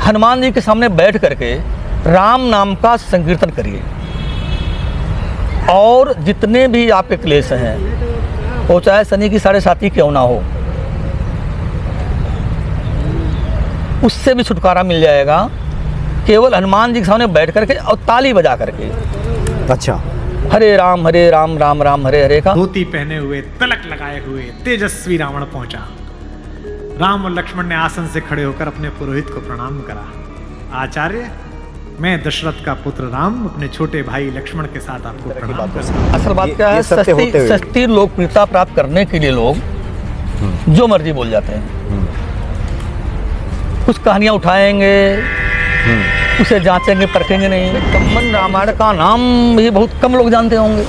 हनुमान जी के सामने बैठ करके राम नाम का संकीर्तन करिए, और जितने भी आपके क्लेश हैं, वो चाहे शनि की 7.5 क्यों ना हो, उससे भी छुटकारा मिल जाएगा केवल हनुमान जी के सामने बैठ करके और ताली बजा करके। अच्छा। हरे राम राम राम हरे हरे का। धोती पहने हुए, तिलक लगाए हुए तेजस्वी रावण पहुंचा। राम और लक्ष्मण ने आसन से खड़े होकर अपने पुरोहित को प्रणाम करा। आचार्य, मैं दशरथ का पुत्र राम अपने छोटे भाई लक्ष्मण के साथ आपको प्रणाम करता हूं। असल बात क्या है, सस्ती लोकप्रियता प्राप्त करने के लिए लोग जो मर्जी बोल जाते हैं। कुछ कहानियां उठाएंगे, उसे जांचेंगे परखेंगे नहीं। कम्बन रामायण का नाम भी बहुत कम लोग जानते होंगे,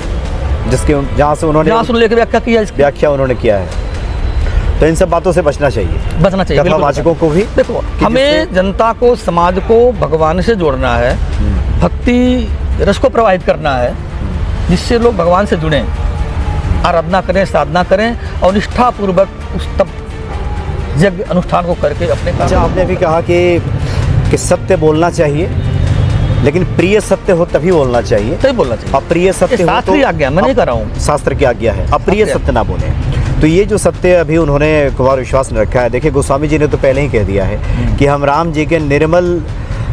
जहाँ से उन्होंने लेकर व्याख्या किया, इसकी व्याख्या उन्होंने किया है। तो इन सब बातों से बचना चाहिए कथावाचकों को भी। देखो, हमें जनता को, समाज को भगवान से जोड़ना है, भक्ति रस को प्रवाहित करना है, जिससे लोग भगवान से जुड़ें, आराधना करें, साधना करें और निष्ठापूर्वक उस तप यज्ञ अनुष्ठान को करके अपने। अच्छा, आपने भी कहा कि सत्य बोलना चाहिए, लेकिन प्रिय सत्य हो तभी बोलना चाहिए। तभी बोलना चाहिए। अप्रिय सत्य हो तो आज्ञा, मैं नहीं कर रहा हूँ, शास्त्र की आज्ञा है अप्रिय सत्य ना बोले। तो ये जो सत्य अभी उन्होंने कुमार विश्वास ने रखा है, देखिए गोस्वामी जी ने तो पहले ही कह दिया है कि हम राम जी के निर्मल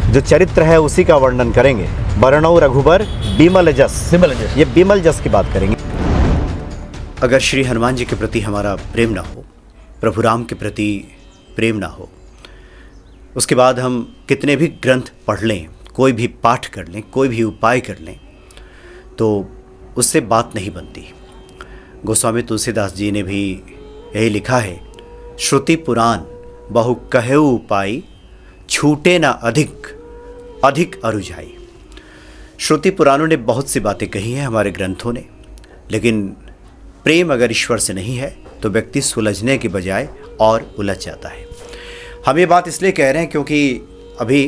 जो चरित्र है उसी का वर्णन करेंगे। वर्णौ रघुबर बिमल जस, ये बिमल जस की बात करेंगे। अगर श्री हनुमान जी के प्रति हमारा प्रेम ना हो, प्रभु राम के प्रति प्रेम ना हो, उसके बाद हम कितने भी ग्रंथ पढ़ लें, कोई भी पाठ कर लें, कोई भी उपाय कर लें, तो उससे बात नहीं बनती। गोस्वामी तुलसीदास जी ने भी यही लिखा है, श्रुति पुराण बहु कहेउ उपाय, छूटे ना अधिक अधिक अरुझाई। श्रुति पुराणों ने बहुत सी बातें कही हैं, हमारे ग्रंथों ने, लेकिन प्रेम अगर ईश्वर से नहीं है तो व्यक्ति सुलझने के बजाय और उलझ जाता है। हम ये बात इसलिए कह रहे हैं क्योंकि अभी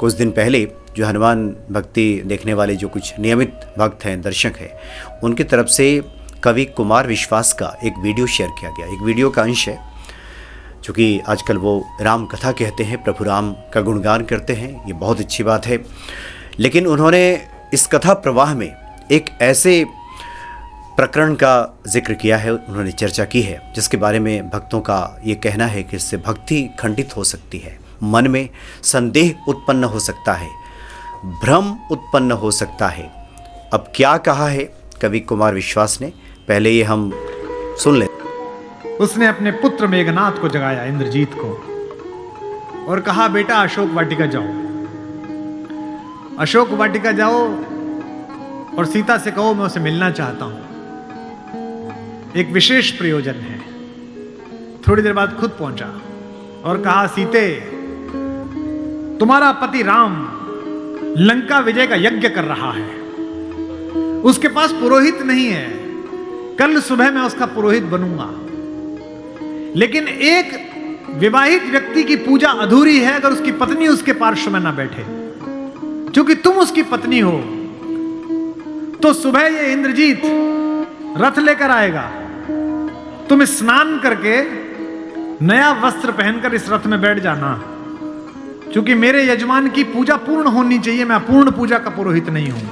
कुछ दिन पहले जो हनुमान भक्ति देखने वाले जो कुछ नियमित भक्त हैं, दर्शक हैं, उनकी तरफ से कवि कुमार विश्वास का एक वीडियो शेयर किया गया। एक वीडियो का अंश है, चूँकि आजकल वो राम कथा कहते हैं, प्रभु राम का गुणगान करते हैं, ये बहुत अच्छी बात है, लेकिन उन्होंने इस कथा प्रवाह में एक ऐसे प्रकरण का जिक्र किया है, उन्होंने चर्चा की है, जिसके बारे में भक्तों का ये कहना है कि इससे भक्ति खंडित हो सकती है, मन में संदेह उत्पन्न हो सकता है, भ्रम उत्पन्न हो सकता है। अब क्या कहा है कवि कुमार विश्वास ने, पहले ये हम सुन लें। उसने अपने पुत्र मेघनाथ को जगाया, इंद्रजीत को, और कहा, बेटा अशोक वाटिका जाओ, अशोक वाटिका जाओ और सीता से कहो मैं उसे मिलना चाहता हूं, एक विशेष प्रयोजन है। थोड़ी देर बाद खुद पहुंचा और कहा, सीते, तुम्हारा पति राम लंका विजय का यज्ञ कर रहा है, उसके पास पुरोहित नहीं है, कल सुबह मैं उसका पुरोहित बनूंगा, लेकिन एक विवाहित व्यक्ति की पूजा अधूरी है अगर उसकी पत्नी उसके पार्श्व में ना बैठे। क्योंकि तुम उसकी पत्नी हो, तो सुबह ये इंद्रजीत रथ लेकर आएगा, तुम स्नान करके नया वस्त्र पहनकर इस रथ में बैठ जाना, क्योंकि मेरे यजमान की पूजा पूर्ण होनी चाहिए, मैं अपूर्ण पूजा का पुरोहित नहीं हूं।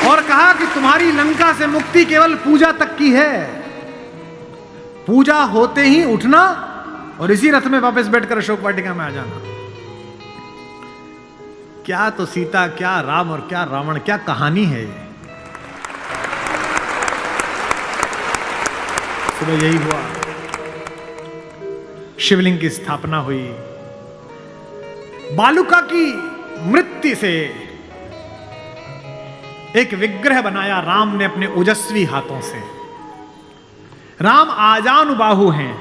और कहा कि तुम्हारी लंका से मुक्ति केवल पूजा तक की है, पूजा होते ही उठना और इसी रथ में वापस बैठकर अशोक वाटिका में आ जाना। क्या तो सीता, क्या राम और क्या रावण, क्या कहानी है ये। सुबह यही हुआ, शिवलिंग की स्थापना हुई, बालुका की मृत्यु से एक विग्रह बनाया राम ने अपने ओजस्वी हाथों से। राम आजानुबाहु हैं,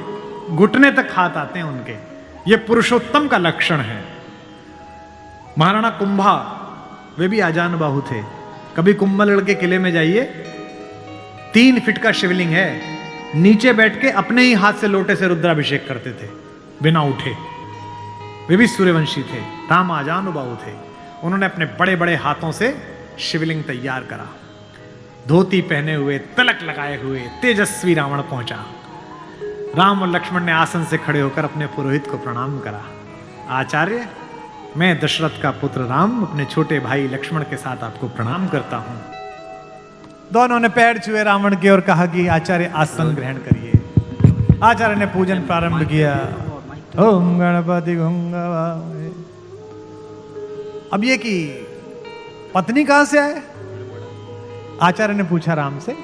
घुटने तक हाथ आते हैं उनके, ये पुरुषोत्तम का लक्षण है। महाराणा कुंभा वे भी आजानुबाहु थे। कभी कुंभलगढ़ के किले में जाइए, 3 फीट का शिवलिंग है, नीचे बैठ के अपने ही हाथ से लोटे से रुद्राभिषेक करते थे बिना उठे। वे भी सूर्यवंशी थे, राम आजानुबाहु थे। उन्होंने अपने बड़े बड़े हाथों से शिवलिंग तैयार करा। धोती पहने हुए, तिलक लगाए हुए तेजस्वी रावण पहुंचा। राम और लक्ष्मण ने आसन से खड़े होकर अपने पुरोहित को प्रणाम करा। आचार्य, मैं दशरथ का पुत्र राम अपने छोटे भाई लक्ष्मण के साथ आपको प्रणाम करता हूं। दोनों ने पैर छुए रावण की और कहा कि आचार्य आसन ग्रहण करिए। आचार्य ने पूजन प्रारंभ किया। ओम गणपति गंगावाय। अब ये कि पत्नी कहां से आए? आचार्य ने पूछा राम से।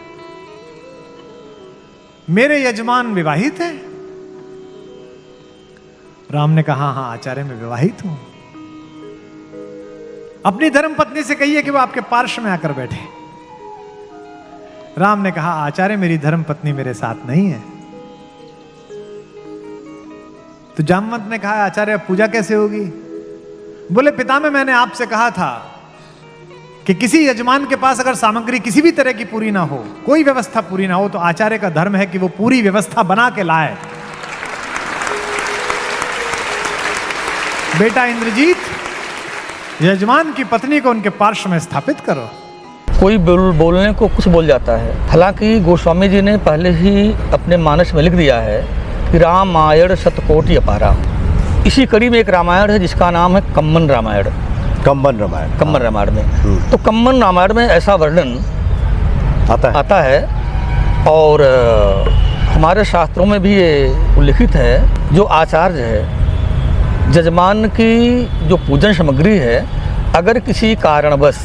मेरे यजमान विवाहित हैं? राम ने कहा हाँ आचार्य मैं विवाहित हूं। अपनी धर्म पत्नी से कहिए कि वो आपके पार्श्व में आकर बैठे। राम ने कहा आचार्य मेरी धर्म पत्नी मेरे साथ नहीं है। तो जामवंत ने कहा आचार्य पूजा कैसे होगी? बोले पितामह मैंने आपसे कहा था कि किसी यजमान के पास अगर सामग्री किसी भी तरह की पूरी ना हो, कोई व्यवस्था पूरी ना हो, तो आचार्य का धर्म है कि वो पूरी व्यवस्था बना के लाए। बेटा इंद्रजीत, यजमान की पत्नी को उनके पार्श्व में स्थापित करो। कोई बोलने को कुछ बोल जाता है। हालांकि गोस्वामी जी ने पहले ही अपने मानस में लिख दिया है कि रामायण शतकोटि अपारा। इसी कड़ी में एक रामायण है जिसका नाम है कम्मन रामायण। कम्बन रामायण। कम्मन रामायण में तो कम्मन रामायण में ऐसा वर्णन आता है और हमारे शास्त्रों में भी ये उल्लिखित है। जो आचार्य है, जजमान की जो पूजन सामग्री है, अगर किसी कारणवश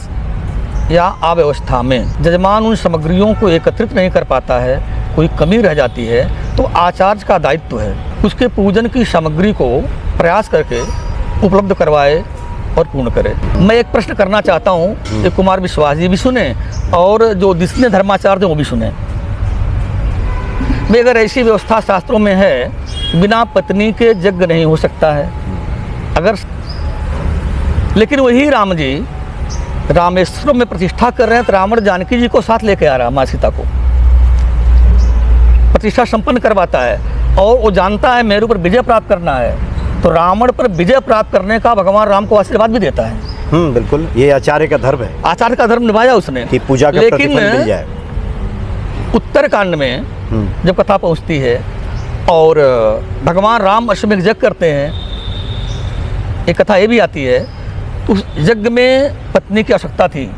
या अव्यवस्था में जजमान उन सामग्रियों को एकत्रित नहीं कर पाता है, कोई कमी रह जाती है, तो आचार्य का दायित्व है उसके पूजन की सामग्री को प्रयास करके उपलब्ध करवाए और पूर्ण करे। मैं एक प्रश्न करना चाहता हूँ कि कुमार विश्वास जी भी सुने और जो जिसने धर्माचार्य वो भी सुने। मैं अगर ऐसी व्यवस्था शास्त्रों में है बिना पत्नी के यज्ञ नहीं हो सकता है, अगर लेकिन वही राम जी रामेश्वरम में प्रतिष्ठा कर रहे हैं तो रावण जानकी जी को साथ लेके आ रहा, माँ सीता को प्रतिष्ठा संपन्न करवाता है और वो जानता है मेरे ऊपर विजय प्राप्त करना है, तो रावण पर विजय प्राप्त करने का भगवान राम को आशीर्वाद भी देता है। बिल्कुल, ये आचार्य का धर्म है। आचार्य का धर्म निभाया उसने कि पूजा का प्रतिफल मिल जाए। उत्तरकांड में जब कथा पहुंचती है और भगवान राम अश्वमेध यज्ञ करते हैं, एक कथा ये भी आती है, उस यज्ञ में पत्नी की आवश्यकता थी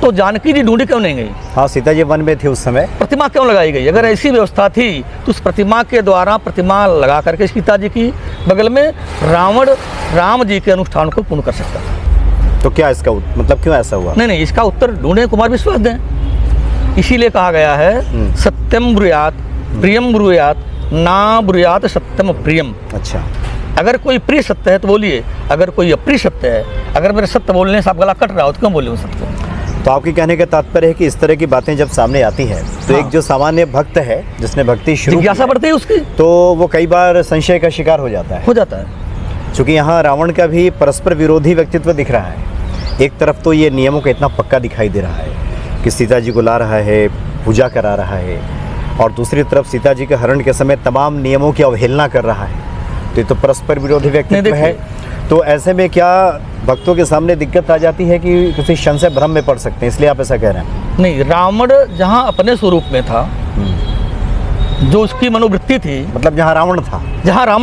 तो जानकी जी ढूंढी क्यों नहीं गई? हाँ, सीता जी वन में थी उस समय। प्रतिमा क्यों लगाई गई? अगर ऐसी व्यवस्था थी तो उस प्रतिमा के द्वारा प्रतिमा लगा करके सीता जी की बगल में रावण राम जी के अनुष्ठान को पूर्ण कर सकता था। तो क्या इसका मतलब क्यों ऐसा हुआ? नहीं, इसका उत्तर ढूंढे कुमार विश्वास दें। इसीलिए कहा गया है सत्यम ब्रूयात प्रियम ब्रूयात ना ब्रूयात सत्यम प्रियम। अच्छा, अगर कोई प्रिय सत्य है तो बोलिए, अगर कोई अप्रिय सत्य है, अगर मेरे सत्य बोलने से आप गला कट रहा हो तो क्यों बोले सत्य? तो आपके कहने का तात्पर्य है कि इस तरह की बातें जब सामने आती हैं तो एक जो सामान्य भक्त है जिसने भक्ति शुरू जिज्ञासा बढ़ती है उसकी, तो वो कई बार संशय का शिकार हो जाता है। क्योंकि यहाँ रावण का भी परस्पर विरोधी व्यक्तित्व दिख रहा है। एक तरफ तो ये नियमों का इतना पक्का दिखाई दे रहा है कि सीता जी को ला रहा है, पूजा करा रहा है, और दूसरी तरफ सीता जी के हरण के समय तमाम नियमों की अवहेलना कर रहा है। तो ये तो परस्पर विरोधी व्यक्तित्व है। तो ऐसे में क्या भक्तों के सामने दिक्कत आ जाती है कि किसी संशय भ्रम में पड़ सकते हैं, इसलिए आप ऐसा कह रहे हैं? नहीं, रावण जहाँ अपने स्वरूप में था, जो उसकी मनोवृत्ति थी, मतलब जहाँ रावण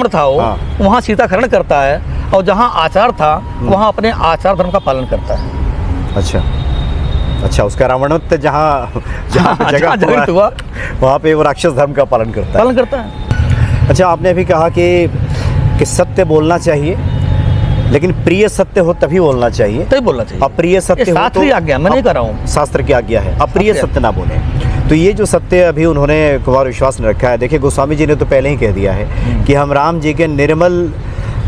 था वो वहाँ सीता हरण करता है, और जहाँ आचार था वहाँ अपने आचार धर्म का पालन करता है। अच्छा, उसका रावणत्व जहाँ जगह हुआ वहाँ पे वो राक्षस धर्म का पालन करता है। अच्छा, आपने अभी कहा कि सत्य बोलना चाहिए, लेकिन प्रिय सत्य हो तभी बोलना चाहिए, अप्रिय सत्य हो तो आज्ञा, मैं नहीं कर रहा हूँ, शास्त्र की आज्ञा है, अप्रिय सत्य ना बोले। तो ये जो सत्य अभी उन्होंने कुमार विश्वास ने रखा है, देखिए गोस्वामी जी ने तो पहले ही कह दिया है कि हम राम जी के निर्मल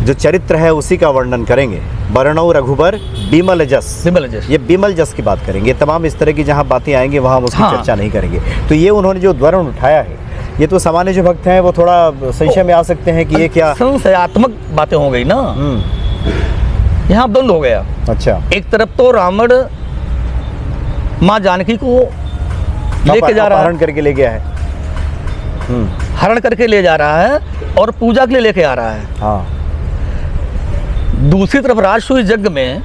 जो चरित्र है उसी का वर्णन करेंगे। वर्णौ रघुबर बिमल जस, ये बिमल जस की बात करेंगे। तमाम इस तरह की जहाँ बातें आएंगे वहाँ हम उसकी चर्चा नहीं करेंगे। तो ये उन्होंने जो वर्ण उठाया है, ये तो सामान्य जो भक्त हैं वो थोड़ा संशय में आ सकते हैं कि ये क्या संशयात्मक बातें हो गई ना, यहाँ द्वंद्व हो गया। अच्छा, एक तरफ तो रावण माँ जानकी को लेके जा रहा है, हरण करके ले गया है, हरण करके ले जा रहा है और पूजा के लिए लेके आ रहा है। दूसरी तरफ राजसूय यज्ञ में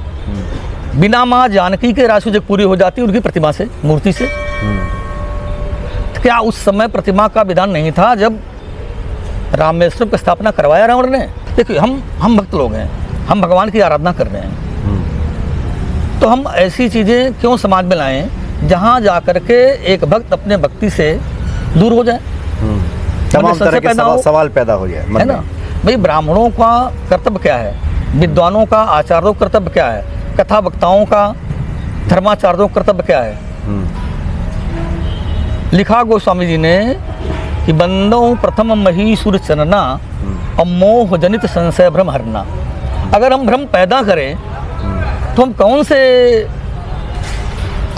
बिना माँ जानकी के राजसूय यज्ञ पूरी हो जाती उनकी प्रतिमा से, मूर्ति से। तो क्या उस समय प्रतिमा का विधान नहीं था जब रामेश्वरम की स्थापना करवाया रावण ने। देखिए हम भक्त लोग हैं, हम भगवान की आराधना कर रहे हैं, तो हम ऐसी चीज़ें क्यों समाज में लाएं जहाँ जा कर के एक भक्त अपने भक्ति से दूर हो जाए, तमाम तरह के सवाल पैदा हो जाए मन है ना। भाई ब्राह्मणों का कर्तव्य क्या है, विद्वानों का आचार्यों का कर्तव्य क्या है, कथा वक्ताओं का धर्माचार्यों का कर्तव्य क्या है। लिखा गोस्वामी जी ने कि बंदो प्रथम महीसुर चरना और मोह जनित संशय भ्रम हरना। अगर हम भ्रम पैदा करें तो हम कौन से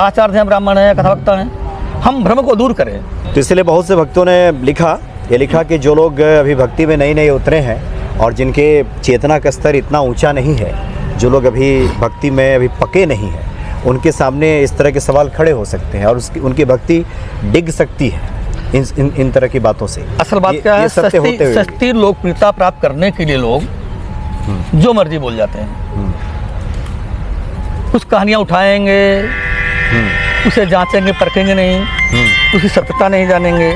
आचार्य हैं, ब्राह्मण हैं, कथावक्ता हैं, हम भ्रम को दूर करें। तो इसलिए बहुत से भक्तों ने लिखा कि जो लोग अभी भक्ति में नए नए उतरे हैं और जिनके चेतना का स्तर इतना ऊंचा नहीं है, जो लोग अभी भक्ति में अभी पके नहीं हैं, उनके सामने इस तरह के सवाल खड़े हो सकते हैं और उनकी भक्ति डिग सकती है इन तरह की बातों से। असल बात क्या है, सस्ती लोकप्रियता प्राप्त करने के लिए लोग जो मर्जी बोल जाते हैं, कुछ कहानियाँ उठाएंगे, उसे जांचेंगे परखेंगे नहीं, उसकी सत्यता नहीं जानेंगे,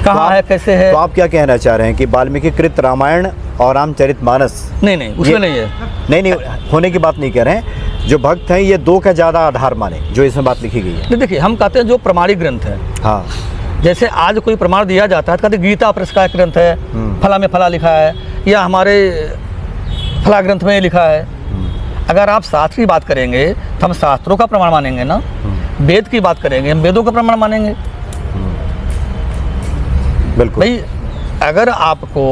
कहाँ है कैसे है। तो आप क्या कहना चाह रहे हैं कि वाल्मीकि कृत रामायण और रामचरितमानस नहीं उसमें नहीं है, नहीं होने की बात नहीं कह रहे हैं, जो भक्त हैं ये दो का ज़्यादा आधार माने जो इसमें बात लिखी गई है। नहीं देखिए, हम कहते हैं जो प्रमाणिक ग्रंथ है, हाँ, जैसे आज कोई प्रमाण दिया जाता है तो कहते गीता प्रेस का ग्रंथ है, फला में फला लिखा है, या हमारे फला ग्रंथ में लिखा है। अगर आप शास्त्र की बात करेंगे तो हम शास्त्रों का प्रमाण मानेंगे ना, वेद की बात करेंगे हम वेदों का प्रमाण मानेंगे। बिल्कुल भाई अगर आपको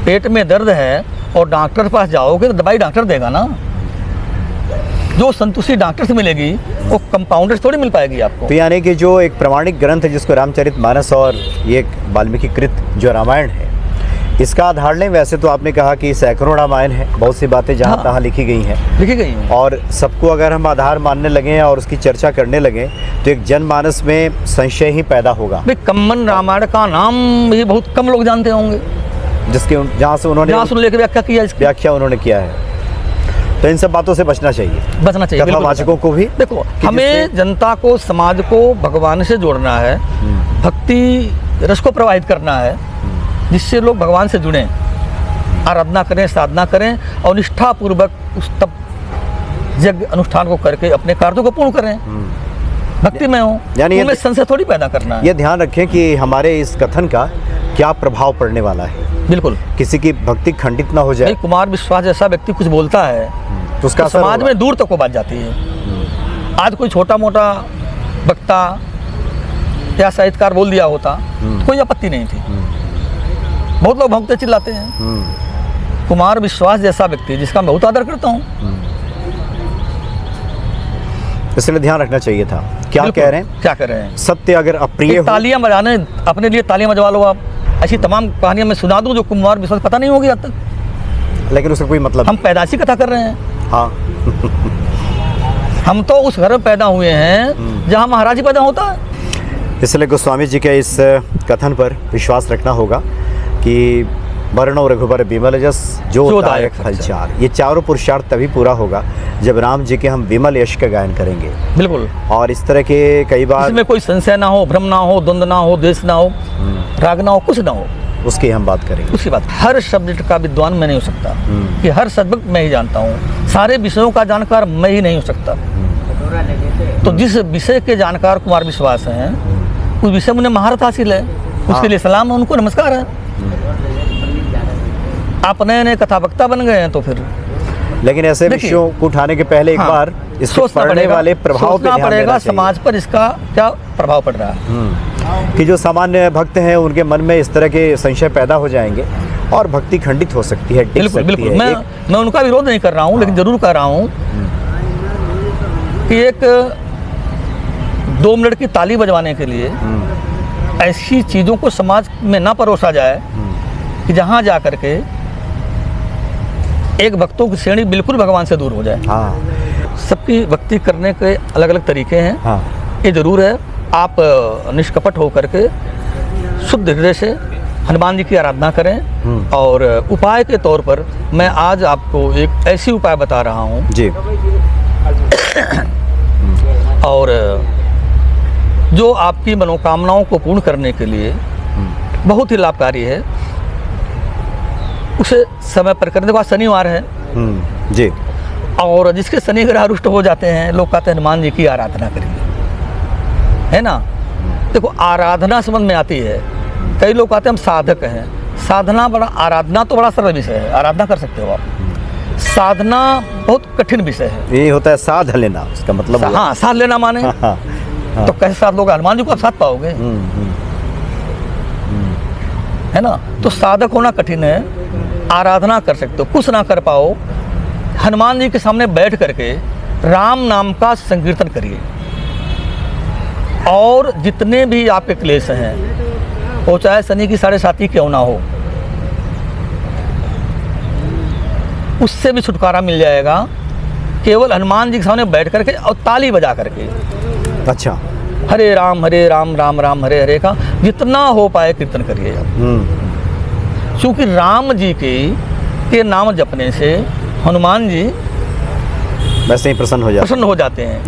पेट में दर्द है और डॉक्टर के पास जाओगे तो दवाई डॉक्टर देगा ना, जो संतुष्टि डॉक्टर से मिलेगी वो कंपाउंडर से थोड़ी मिल पाएगी आपको। तो यानी कि जो एक प्रमाणिक ग्रंथ है जिसको रामचरितमानस और ये वाल्मीकि कृत जो रामायण है, इसका आधार लें, वैसे तो आपने कहा कि सैकड़ों रामायण है, बहुत सी बातें जहाँ तहाँ लिखी गई हैं और सबको अगर हम आधार मानने लगें और उसकी चर्चा करने लगें तो एक जनमानस में संशय ही पैदा होगा। भाई कम्मन रामायण का नाम भी बहुत कम लोग जानते होंगे, जिसके जहाँ से उन्होंने लेकर व्याख्या किया, इसकी व्याख्या उन्होंने किया है। तो इन सब बातों से बचना चाहिए कथावाचकों को भी। देखो, हमें जनता को, समाज को भगवान से जोड़ना है, भक्ति रस को प्रवाहित करना है, जिससे लोग भगवान से जुड़ें, आराधना करें, साधना करें और निष्ठापूर्वक उस तप यज्ञ अनुष्ठान को करके अपने कार्यों को पूर्ण करें, भक्ति में हो, यानी उनमें संशय थोड़ी पैदा करना है। ये ध्यान रखें कि हमारे इस कथन का क्या प्रभाव पड़ने वाला है। बिल्कुल, किसी की भक्ति खंडित ना हो जाए। कुमार विश्वास जैसा व्यक्ति कुछ बोलता है तो उसका तो समाज में दूर तक को बात जाती है। आज कोई छोटा मोटा वक्ता या साहित्यकार बोल दिया होता तो कोई आपत्ति नहीं थी, बहुत लोग भौंकते चिल्लाते हैं। कुमार विश्वास जैसा व्यक्ति जिसका मैं बहुत आदर करता हूँ, इसलिए ध्यान रखना चाहिए था। क्या कह रहे हैं, क्या कर रहे हैं, सत्य अगर अप्रिय हो, तालियां बजाने, अपने लिए तालियां बजवा लो आप। ऐसी तमाम कहानियां मैं सुना दूं जो कुमार विश्वास पता नहीं होगी आज तक, लेकिन उसका कोई मतलब हम पैदाइशी कथा कर रहे हैं। हाँ हम तो उस घर में पैदा हुए हैं जहाँ महाराज ही पैदा होता है। इसलिए गोस्वामी जी के इस कथन पर विश्वास रखना होगा कि वर्ण और रघुबर विमल जस जो दायक फल चार, ये चारों पुरुषार्थ तभी पूरा होगा जब राम जी के हम विमल यश का गायन करेंगे। बिल्कुल, और इस तरह के कई बार इसमें कोई संशय ना हो, भ्रम ना हो, द्वंद्व ना हो, द्वेष ना हो, राग ना हो, कुछ ना हो, उसकी हम बात करेंगे। उसकी बात, हर शब्द का विद्वान मैं नहीं हो सकता कि हर सद्भक्त मैं ही जानता हूँ, सारे विषयों का जानकार मैं ही नहीं हो सकता। तो जिस विषय के जानकार कुमार विश्वास हैं उस विषय में उन्हें महारत हासिल है, उसके लिए सलाम है, उनको नमस्कार है। आप नए नए कथावक्ता बन गए हैं तो फिर, लेकिन ऐसे विषयों को उठाने के पहले एक बार इसको पढ़ने वाले प्रभाव पे ध्यान देना चाहिए। समाज पर इसका क्या प्रभाव पड़ रहा है, कि जो सामान्य भक्त हैं उनके मन में इस तरह के संशय पैदा हो जाएंगे और भक्ति खंडित हो सकती है। बिल्कुल बिल्कुल, मैं उनका विरोध नहीं कर रहा हूँ, लेकिन जरूर कह रहा हूँ कि एक 2 मिनट की ताली बजवाने के लिए ऐसी चीज़ों को समाज में ना परोसा जाए कि जहाँ जा कर के एक भक्तों की श्रेणी बिल्कुल भगवान से दूर हो जाए। सबकी भक्ति करने के अलग अलग तरीके हैं, ये जरूर है। आप निष्कपट होकर के शुद्ध हृदय से हनुमान जी की आराधना करें। और उपाय के तौर पर मैं आज आपको एक ऐसी उपाय बता रहा हूँ जी। और जो आपकी मनोकामनाओं को पूर्ण करने के लिए बहुत ही लाभकारी है, उसे समय पर करने। देखो आज शनिवार है जी। और जिसके शनि ग्रह रुष्ट हो जाते हैं, लोग कहते हैं हनुमान जी की आराधना करिए, है ना। देखो आराधना समझ में आती है, कई लोग कहते हैं हम साधक हैं। साधना बड़ा, आराधना तो बड़ा सरल विषय है, आराधना कर सकते हो आप। साधना बहुत कठिन विषय है। ये होता है साध लेना, उसका मतलब हुआ। हाँ, साध लेना माने तो कैसे साध लोगे? हनुमान जी को आप साध पाओगे, है ना। तो साधक होना कठिन है, आराधना कर सकते हो। कुछ ना कर पाओ, हनुमान जी के सामने बैठ करके राम नाम का संकीर्तन करिए, और जितने भी आपके क्लेश हैं, वो चाहे शनि की 7.5 क्यों ना हो, उससे भी छुटकारा मिल जाएगा केवल हनुमान जी के सामने बैठ करके और ताली बजा करके। अच्छा। हरे राम राम राम हरे हरे का जितना हो पाए कीर्तन करिए आप। क्योंकि राम जी के नाम जपने से हनुमान जी वैसे ही प्रसन्न हो प्रसन्न हो जाते हैं।